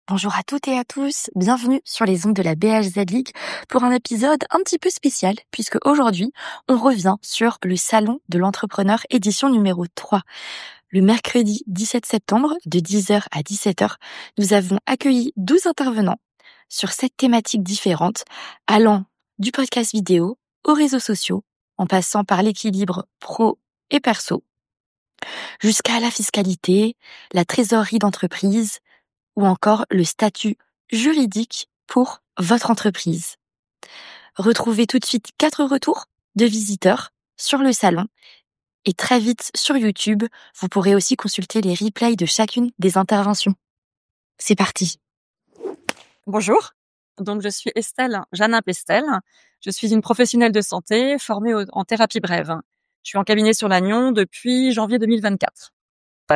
Bonjour à toutes et à tous, bienvenue sur les ondes de la BHZ League pour un épisode un petit peu spécial puisque aujourd'hui on revient sur le Salon de l'Entrepreneur édition numéro 3. Le mercredi 17 septembre de 10h à 17h, nous avons accueilli 12 intervenants sur 7 thématiques différentes allant du podcast vidéo aux réseaux sociaux en passant par l'équilibre pro et perso jusqu'à la fiscalité, la trésorerie d'entreprise, ou encore le statut juridique pour votre entreprise. Retrouvez tout de suite 4 retours de visiteurs sur le salon et très vite sur YouTube, vous pourrez aussi consulter les replays de chacune des interventions. C'est parti. Bonjour, donc je suis Estelle Janin Pestel. Je suis une professionnelle de santé formée en thérapie brève. Je suis en cabinet sur Lannion depuis janvier 2024.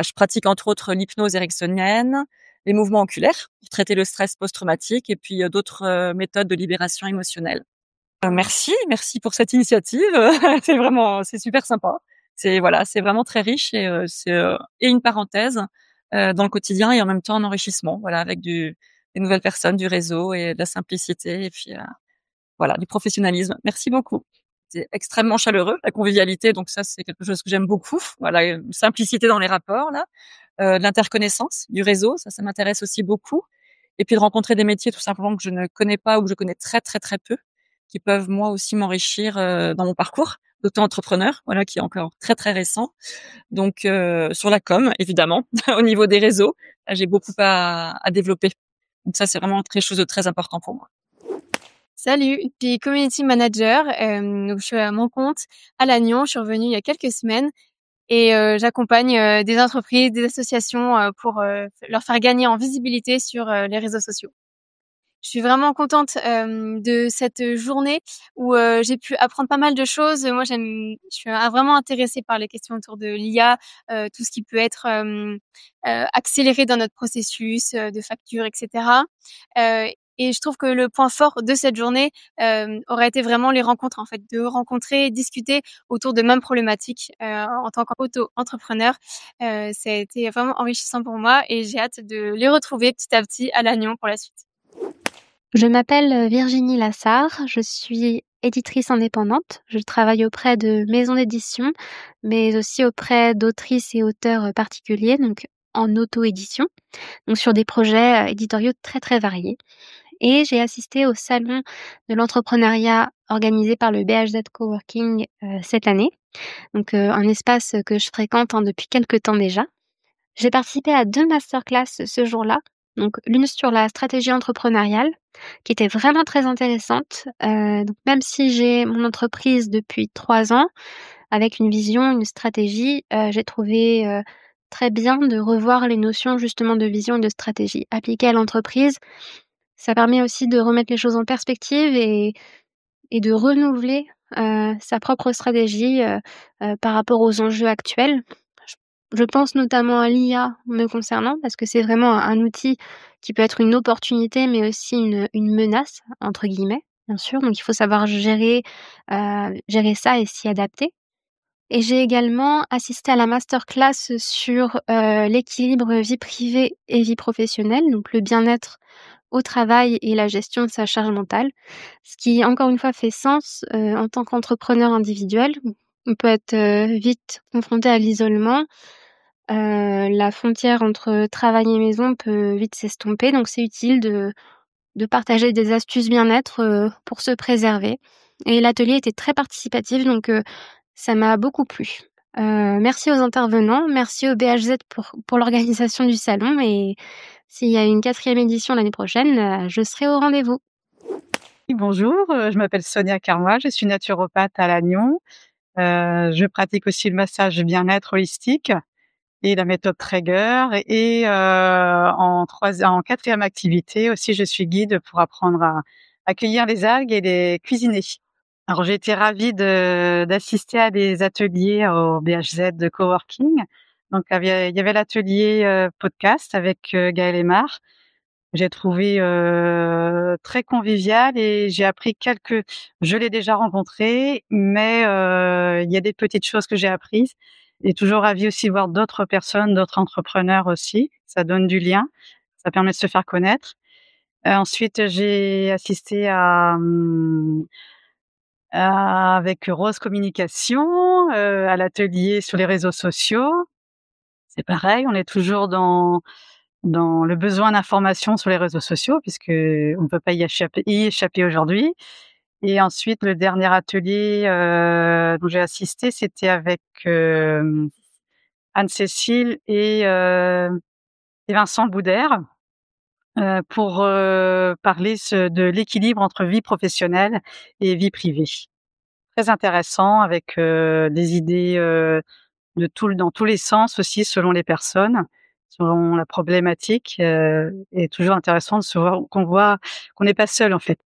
Je pratique entre autres l'hypnose ericksonienne, les mouvements oculaires pour traiter le stress post-traumatique et puis d'autres méthodes de libération émotionnelle. Merci pour cette initiative. C'est super sympa. C'est vraiment très riche et et une parenthèse dans le quotidien et en même temps un enrichissement. Voilà, avec des nouvelles personnes, du réseau et de la simplicité et puis du professionnalisme. Merci beaucoup. C'est extrêmement chaleureux, la convivialité, donc ça c'est quelque chose que j'aime beaucoup. Voilà, une simplicité dans les rapports là, de l'interconnaissance, du réseau, ça m'intéresse aussi beaucoup. Et puis de rencontrer des métiers tout simplement que je ne connais pas ou que je connais très très très peu, qui peuvent moi aussi m'enrichir dans mon parcours d'auto-entrepreneur, voilà, qui est encore très très récent. Donc sur la com évidemment, au niveau des réseaux, là, j'ai beaucoup à développer. Donc ça c'est vraiment quelque chose de très important pour moi. Salut, je suis community manager, donc je suis à mon compte à Lannion. Je suis revenue il y a quelques semaines et j'accompagne des entreprises, des associations pour leur faire gagner en visibilité sur les réseaux sociaux. Je suis vraiment contente de cette journée où j'ai pu apprendre pas mal de choses. Moi, je suis vraiment intéressée par les questions autour de l'IA, tout ce qui peut être accéléré dans notre processus de facture, etc. Et je trouve que le point fort de cette journée aurait été vraiment les rencontres, en fait, de rencontrer, discuter autour de mêmes problématiques en tant qu'auto-entrepreneur. Ça a été vraiment enrichissant pour moi et j'ai hâte de les retrouver petit à petit à Lannion pour la suite. Je m'appelle Virginie Lassard, je suis éditrice indépendante. Je travaille auprès de maisons d'édition, mais aussi auprès d'autrices et auteurs particuliers, donc en auto-édition, donc sur des projets éditoriaux très très variés. Et j'ai assisté au salon de l'entrepreneuriat organisé par le BHZ Coworking cette année, donc un espace que je fréquente depuis quelques temps déjà. J'ai participé à 2 masterclass ce jour-là, donc l'une sur la stratégie entrepreneuriale, qui était vraiment très intéressante. Donc même si j'ai mon entreprise depuis 3 ans, avec une vision, une stratégie, j'ai trouvé très bien de revoir les notions justement de vision et de stratégie appliquées à l'entreprise. Ça permet aussi de remettre les choses en perspective et de renouveler sa propre stratégie par rapport aux enjeux actuels. Je pense notamment à l'IA me concernant, parce que c'est vraiment un outil qui peut être une opportunité, mais aussi une «menace» entre guillemets, bien sûr. Donc il faut savoir gérer ça et s'y adapter. Et j'ai également assisté à la masterclass sur l'équilibre vie privée et vie professionnelle, donc le bien-être au travail et la gestion de sa charge mentale. Ce qui, encore une fois, fait sens en tant qu'entrepreneur individuel. On peut être vite confronté à l'isolement. La frontière entre travail et maison peut vite s'estomper, donc c'est utile de partager des astuces bien-être pour se préserver. Et l'atelier était très participatif, donc ça m'a beaucoup plu. Merci aux intervenants, merci au BHZ pour l'organisation du salon, et s'il y a une 4e édition l'année prochaine, je serai au rendez-vous. Bonjour, je m'appelle Sonia Carmois, je suis naturopathe à Lannion. Je pratique aussi le massage bien-être holistique et la méthode Traeger et en 4e activité aussi, je suis guide pour apprendre à accueillir les algues et les cuisiner. Alors j'ai été ravie d'assister à des ateliers au BHZ de Coworking. Donc il y avait l'atelier podcast avec Gaël Aymar. J'ai trouvé très convivial et j'ai appris je l'ai déjà rencontré, mais il y a des petites choses que j'ai apprises. Et toujours ravie aussi de voir d'autres personnes, d'autres entrepreneurs aussi. Ça donne du lien. Ça permet de se faire connaître. Ensuite, j'ai assisté avec Rose Communication, à l'atelier sur les réseaux sociaux. C'est pareil, on est toujours dans le besoin d'information sur les réseaux sociaux puisque on ne peut pas y échapper aujourd'hui. Et ensuite, le dernier atelier, dont j'ai assisté, c'était avec, Anne-Cécile et Vincent Boudère, pour, parler de l'équilibre entre vie professionnelle et vie privée. Très intéressant avec, des idées, dans tous les sens aussi selon les personnes, selon la problématique, et toujours intéressant de se voir qu'on n'est pas seul en fait.